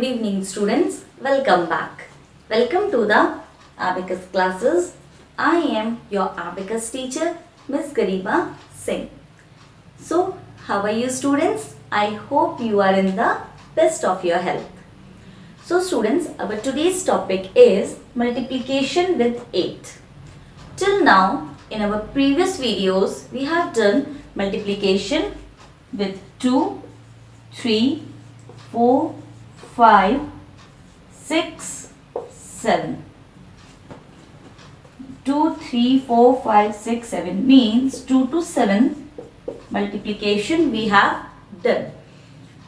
Good evening students, welcome back. Welcome to the Abacus classes. I am your Abacus teacher, Miss Gariba Singh. So, how are you students? I hope you are in the best of your health. So students, our today's topic is multiplication with 8. Till now, in our previous videos, we have done multiplication with 2, 3, 4, 5, 6, 7. 2, 3, 4, 5, 6, 7 means 2 to 7 multiplication we have done.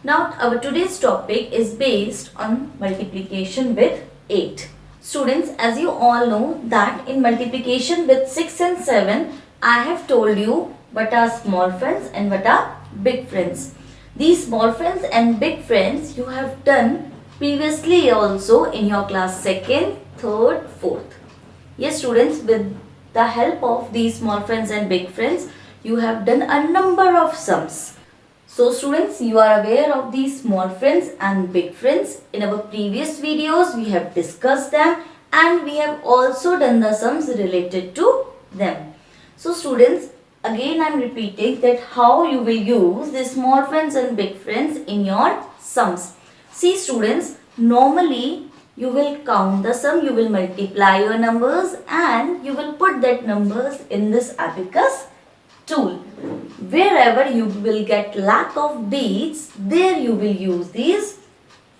Now our today's topic is based on multiplication with 8. Students, as you all know that in multiplication with 6 and 7, I have told you what are small friends and what are big friends. These small friends and big friends you have done previously also in your class 2nd, 3rd, 4th. Yes students, with the help of these small friends and big friends, you have done a number of sums. So students, you are aware of these small friends and big friends. In our previous videos, we have discussed them and we have also done the sums related to them. So students, again I am repeating that how you will use the small friends and big friends in your sums. See students, normally you will count the sum, you will multiply your numbers and you will put that numbers in this abacus tool. Wherever you will get lack of beads, there you will use these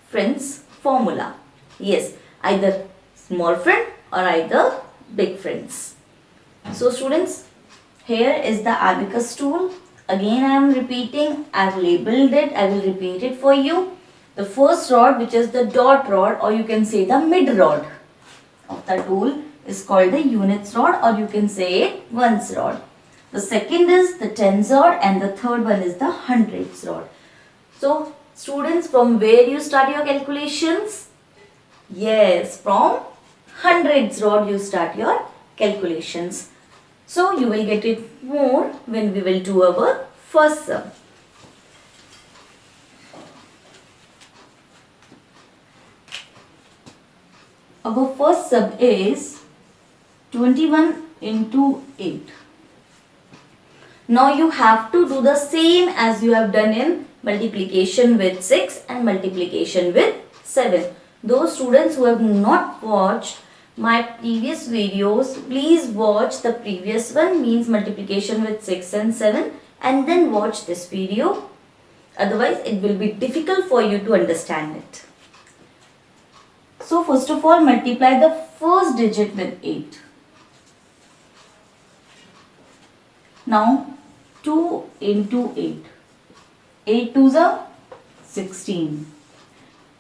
friends formula. Yes, either small friend or either big friends. So students, here is the abacus tool. Again I am repeating, I have labeled it, I will repeat it for you. The first rod, which is the dot rod, or you can say the mid rod of the tool, is called the units rod, or you can say it ones rod. The second is the tens rod and the third one is the hundreds rod. So students, from where you start your calculations? Yes, from hundreds rod you start your calculations. So you will get it more when we will do our first sum. Our first sum is 21 into 8. Now you have to do the same as you have done in multiplication with 6 and multiplication with 7. Those students who have not watched my previous videos, please watch the previous one, means multiplication with 6 and 7, and then watch this video. Otherwise it will be difficult for you to understand it. So first of all, multiply the first digit with 8. Now 2 into 8. 8 2s are 16.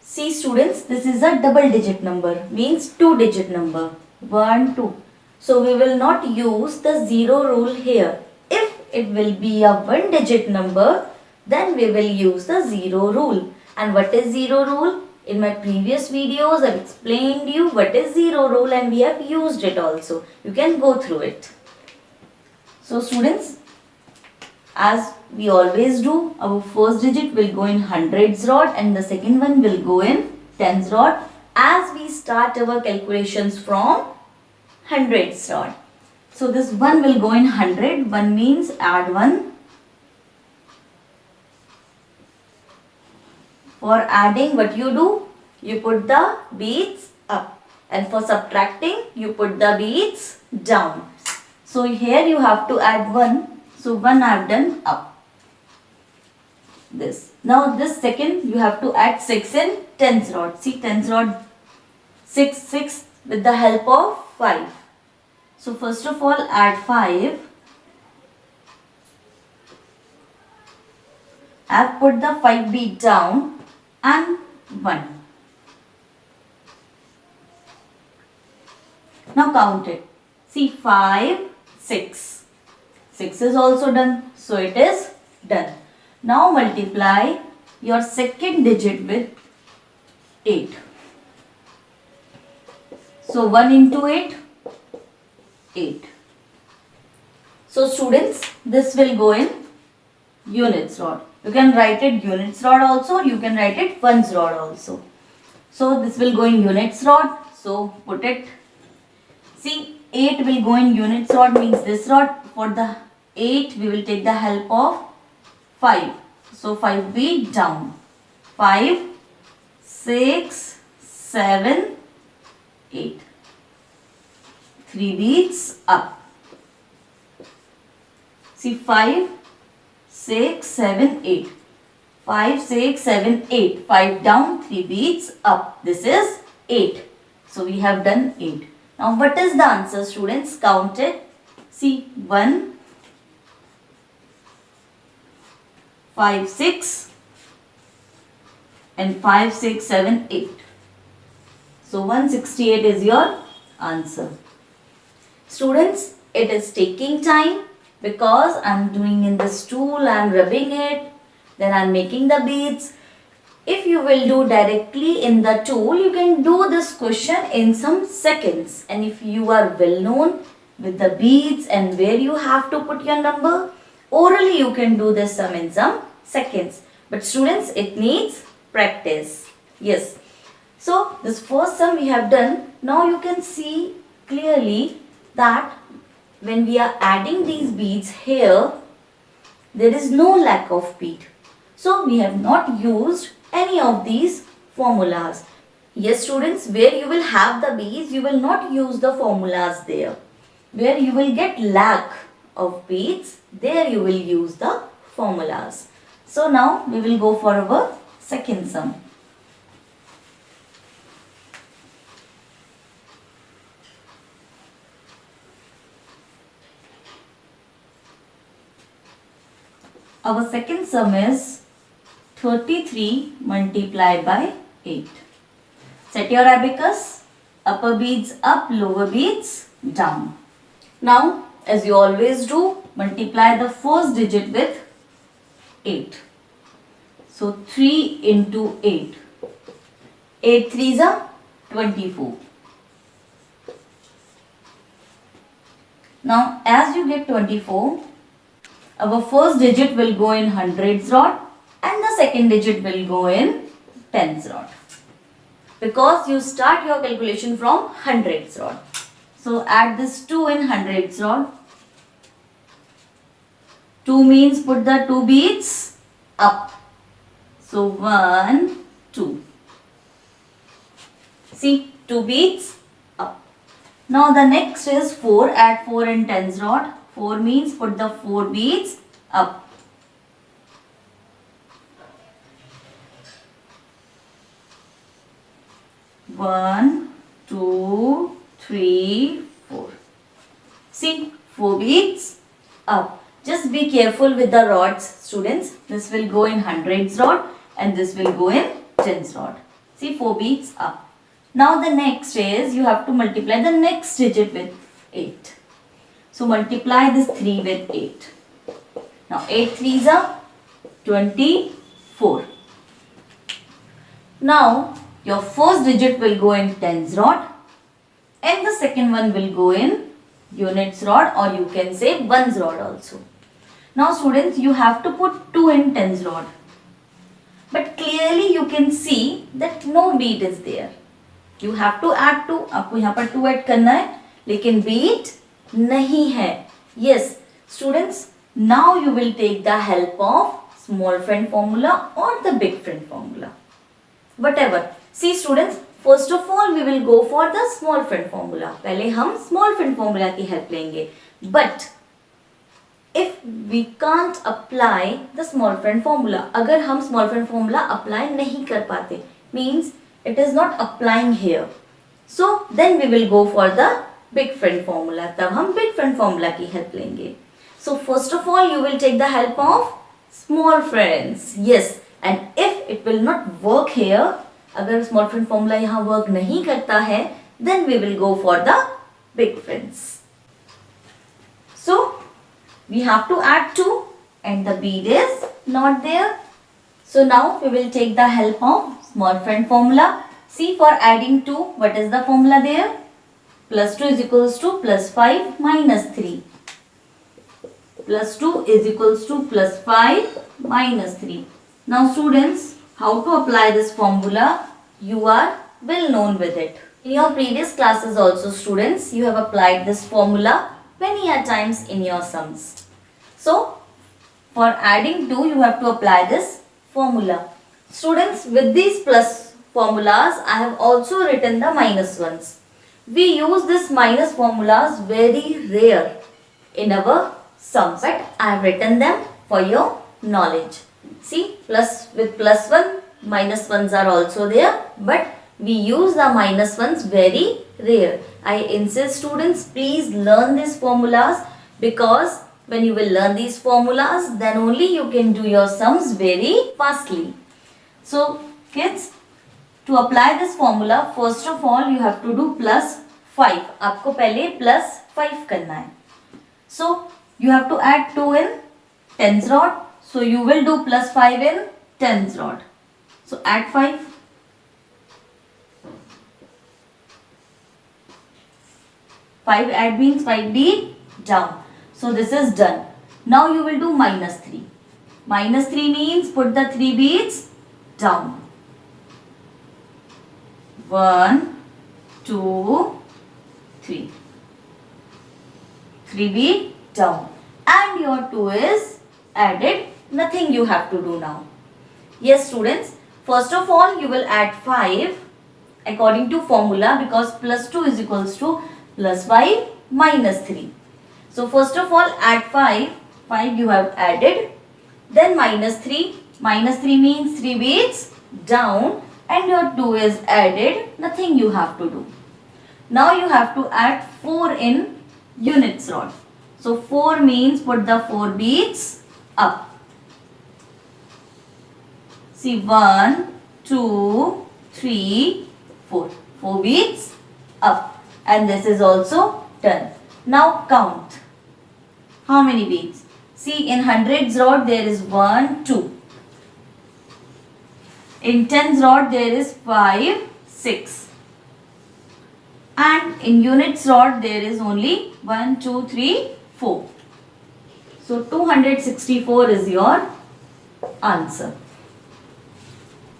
See students, this is a double digit number, means 2 digit number. 1, 2. So we will not use the 0 rule here. If it will be a 1 digit number, then we will use the 0 rule. And what is 0 rule? In my previous videos, I have explained you what is 0 rule and we have used it also. You can go through it. So students, as we always do, our first digit will go in hundreds rod and the second one will go in tens rod, as we start our calculations from hundreds rod. So this 1 will go in 100, 1 means add 1. For adding, what you do? You put the beads up, and for subtracting, you put the beads down. So here you have to add 1. So 1 I have done up. This. Now this second you have to add 6 in tens rod. See tens rod 6, 6 with the help of 5. So first of all add 5. I have put the 5 bead down and 1. Now count it. See 5, 6. 6 is also done. So it is done. Now multiply your second digit with 8. So 1 into 8, 8. So students, this will go in units rod. You can write it units rod also, or you can write it ones rod also. So this will go in units rod. So put it. See, 8 will go in units rod, means this rod. For the 8 we will take the help of 5. So 5 beat down. 5, 6, 7, 8. 3 beats up. See, 5, 6, 7, 8. 5, 6, 7, 8. 5 down, 3 beats up. This is 8. So we have done 8. Now what is the answer, students? Count it. See, 1, 5, 6 and 5, 6, 7, 8. So 168 is your answer. Students, it is taking time because I am doing in this tool, I am rubbing it, then I am making the beads. If you will do directly in the tool, you can do this question in some seconds. And if you are well known with the beads and where you have to put your number, orally you can do this sum in some seconds. But students, it needs practice. Yes. So this first sum we have done. Now you can see clearly that when we are adding these beads here, there is no lack of bead. So we have not used any of these formulas. Yes, students, where you will have the beads, you will not use the formulas there. Where you will get lack of beads, there you will use the formulas. So now we will go for our second sum. Our second sum is 33 multiplied by 8. Set your abacus. Upper beads up, lower beads down. Now, as you always do, multiply the first digit with 8. So 3 into 8. 8 3s are 24. Now, as you get 24, our first digit will go in hundreds rod and the second digit will go in tens rod. Because you start your calculation from hundreds rod. So add this 2 in hundreds rod. 2 means put the 2 beads up. So 1, 2. See, 2 beads up. Now the next is 4. Add 4 in tens rod. 4 means put the 4 beads up. One, 2, 3, 4. See, 4 beads up. Just be careful with the rods, students. This will go in hundreds rod and this will go in tens rod. See, 4 beads up. Now the next is you have to multiply the next digit with 8. So multiply this 3 with 8. Now 8 3s are 24. Now your first digit will go in tens rod and the second one will go in units rod, or you can say ones rod also. Now students, you have to put 2 in tens rod. But clearly you can see that no bead is there. You have to add 2. आपको यहाँ पर 2 add करना है, लेकिन bead नहीं है. Yes, students, now you will take the help of small friend formula or the big friend formula. Whatever. See students, first of all we will go for the small friend formula. पहले हम small friend formula की help लेंगे. But if we can't apply the small friend formula, अगर हम small friend formula apply नहीं कर पाते, means it is not applying here. So then we will go for the big friend formula. तब हम big friend formula की help लेंगे. So first of all you will take the help of small friends. Yes, and if it will not work here, अगर small friend formula यहाँ work नहीं करता है, then we will go for the big friends. So we have to add 2 and the bead is not there. So now we will take the help of small friend formula. See, for adding 2, what is the formula there? Plus 2 is equals to plus 5 minus 3. Plus 2 is equals to plus 5 minus 3. Now students, how to apply this formula? You are well known with it. In your previous classes also, students, you have applied this formula many a times in your sums. So, for adding 2, you have to apply this formula. Students, with these plus formulas, I have also written the minus ones. We use this minus formulas very rare in our sums, but I have written them for your knowledge. See, plus with plus 1, minus ones are also there, but we use the minus ones very rare. I insist students, please learn these formulas, because when you will learn these formulas, then only you can do your sums very fastly. So kids, to apply this formula, first of all you have to do plus 5. आपको पहले plus 5 करना है. So you have to add 2 in tens rod. So you will do plus 5 in tens rod. So add 5. 5 add means 5 beat down. So this is done. Now you will do minus 3. Minus 3 means put the 3 beats down. 1, 2, 3. 3 beat down. And your 2 is added. Nothing you have to do now. Yes students, first of all you will add 5 according to formula, because plus 2 is equals to plus 5 minus 3. So first of all add 5. 5 you have added. Then minus 3. Minus 3 means 3 beats down, and your 2 is added. Nothing you have to do. Now you have to add 4 in units rod. So 4 means put the 4 beats up. See, 1, 2, 3, 4. 4 beats up. And this is also done. Now count. How many beats? See, in hundreds rod there is 1, 2. In tens rod there is 5, 6. And in units rod there is only 1, 2, 3, 4. So 264 is your answer.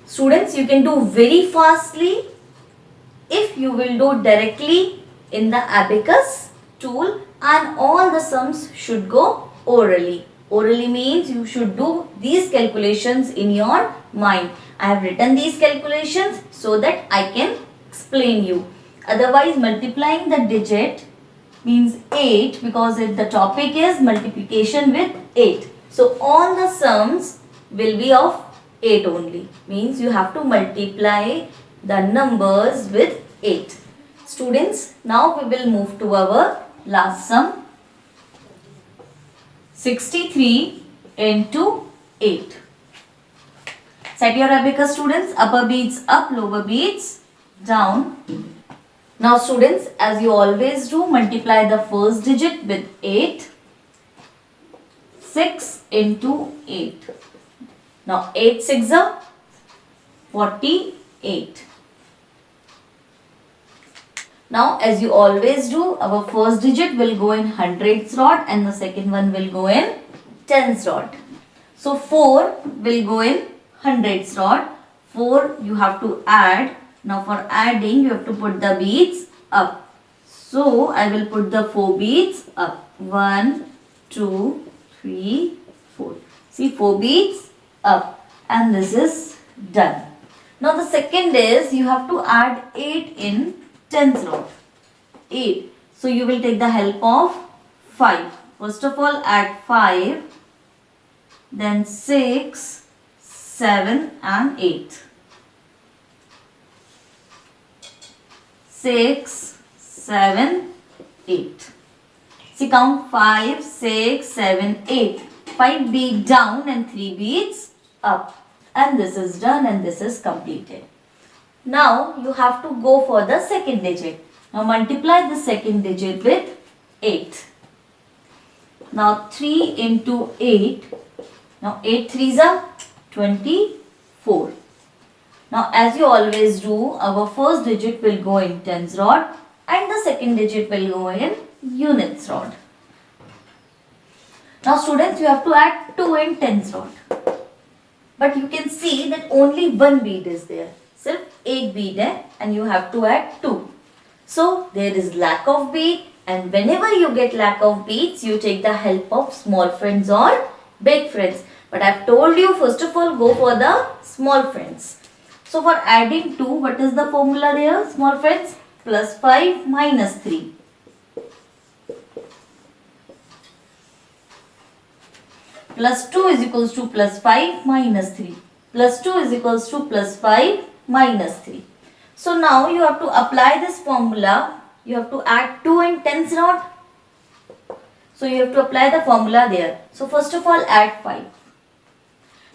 Students, you can do very fastly if you will do directly in the abacus tool, and all the sums should go orally. Orally means you should do these calculations in your mind. I have written these calculations so that I can explain you. Otherwise, multiplying the digit means 8, because the topic is multiplication with 8. So all the sums will be of 8 only. Means you have to multiply the numbers with 8. Students, now we will move to our last sum. 63 into 8. Set your abacus, students. Upper beats up, lower beats down. Now students, as you always do, multiply the first digit with 8. 6 into 8. Now 8 6 are 48. Now as you always do, our first digit will go in hundreds rod and the second one will go in tens rod. So 4 will go in hundreds rod. 4 you have to add. Now for adding you have to put the beats up. So I will put the 4 beats up. 1, 2, 3, 4. See, 4 beats up, and this is done. Now the second is you have to add 8 in tens rod. 8. So you will take the help of 5. First of all add 5, then 6, 7 and 8. 6, 7, 8. See, count 5, 6, 7, 8. 5 beats down and 3 beats up. And this is done and this is completed. Now you have to go for the second digit. Now multiply the second digit with 8. Now 3 into 8. Now 8 3s are 24. Now as you always do, our first digit will go in tens rod and the second digit will go in units rod. Now students, you have to add 2 in tens rod. But you can see that only one bead is there. So एक bead है and you have to add 2. So there is lack of bead, and whenever you get lack of beads, you take the help of small friends or big friends. But I have told you, first of all, go for the small friends. So for adding 2, what is the formula there, small friends? Plus 5 minus 3. Plus 2 is equals to plus 5 minus 3. Plus 2 is equals to plus 5 minus 3. So now you have to apply this formula. You have to add 2 in tens rod. So you have to apply the formula there. So first of all, add 5.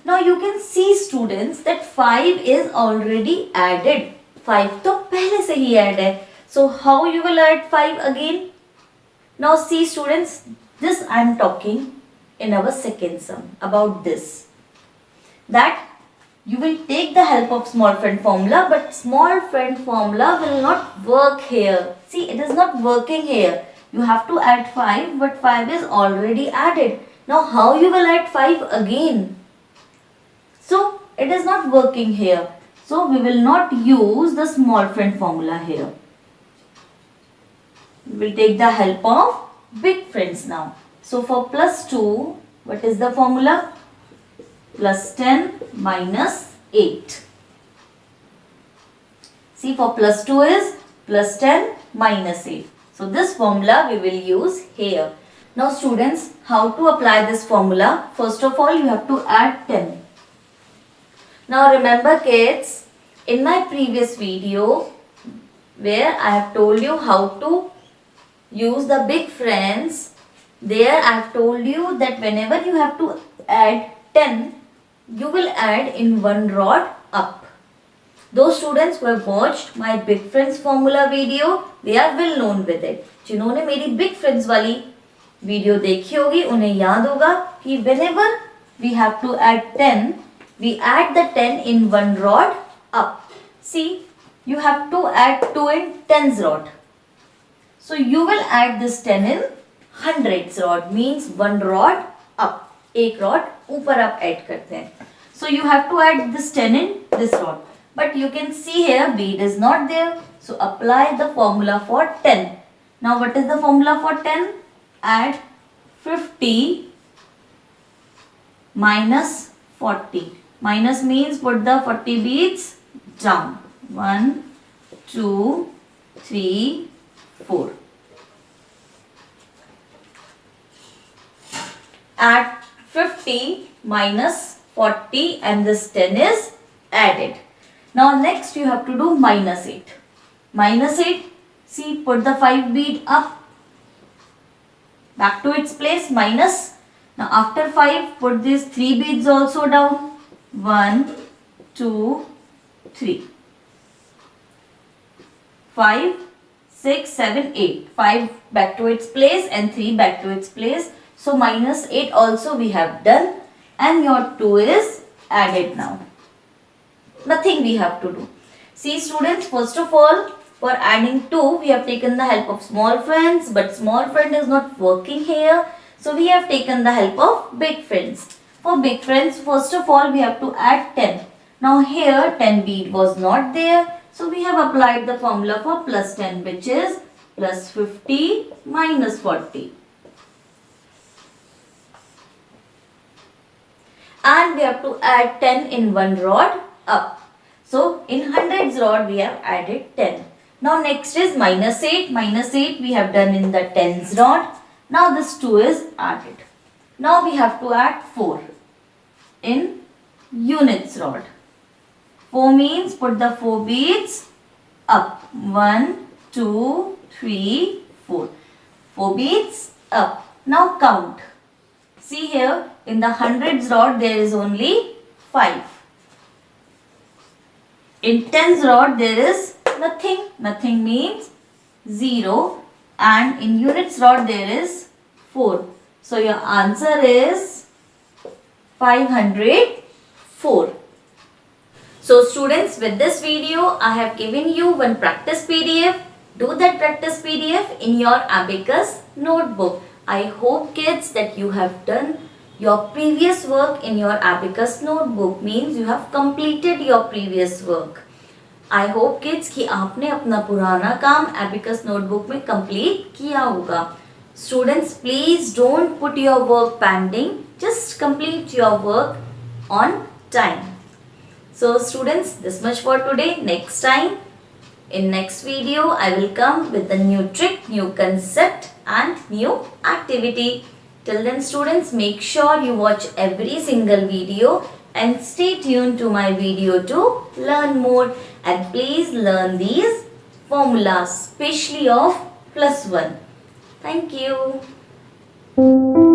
Now you can see, students, that 5 is already added. 5 तो पहले से ही add है. So how you will add 5 again? Now see, students, this I am talking in our second sum about this. That you will take the help of small friend formula, but small friend formula will not work here. See, it is not working here. You have to add 5, but 5 is already added. Now how you will add 5 again? So it is not working here. So we will not use the small friend formula here. We will take the help of big friends now. So for plus 2, what is the formula? Plus 10 minus 8. See, for plus 2 is plus 10 minus 8. So this formula we will use here. Now students, how to apply this formula? First of all, you have to add 10. Now remember kids, in my previous video where I have told you how to use the big friends, there I have told you that whenever you have to add 10, you will add in one rod up. Those students who have watched my big friends formula video, they are well known with it. जिन्होंने मेरी big friends वाली video देखी होगी, उन्हें याद होगा कि whenever we have to add 10, we add the 10 in one rod up. See, you have to add 2 in tens rod. So you will add this 10 in hundreds rod, means one rod up. एक rod ऊपर आप add करते हैं. So you have to add this 10 in this rod. But you can see here bead is not there. So apply the formula for 10. Now what is the formula for 10? Add 50 minus 40. Minus means put the 40 beads down. 1, 2, 3, 4. Add 50 minus 40 and this 10 is added. Now next you have to do minus 8. Minus 8, see, put the 5 bead up, back to its place, minus. Now after 5, put these 3 beads also down. 1, 2, 3. 5, 6, 7, 8. 5 back to its place and 3 back to its place. So minus 8 also we have done, and your 2 is added now. Nothing we have to do. See students, first of all, for adding 2, we have taken the help of small friends, but small friend is not working here. So we have taken the help of big friends. For big friends, first of all, we have to add 10. Now here 10 bead was not there. So we have applied the formula for plus 10, which is plus 50 minus 40. And we have to add 10 in one rod up. So in hundreds rod we have added 10. Now next is minus 8. Minus 8 we have done in the tens rod. Now this 2 is added. Now we have to add 4 in units rod. 4 means put the 4 beads up. 1, 2, 3, 4. 4 beads up. Now count. See here, in the hundreds rod there is only 5. In tens rod there is nothing. Nothing means 0. And in units rod there is 4. So your answer is 504. So students, with this video I have given you one practice PDF. Do that practice PDF in your Abacus notebook. I hope kids that you have done your previous work in your Abacus notebook, means you have completed your previous work. I hope kids कि आपने अपना पुराना काम abacus notebook में complete किया होगा. Students, please don't put your work pending. Just complete your work on time. So students, this much for today. Next time, in next video, I will come with a new trick, new concept and new activity. Till then students, make sure you watch every single video and stay tuned to my video to learn more. And please learn these formulas, especially of +1. Thank you.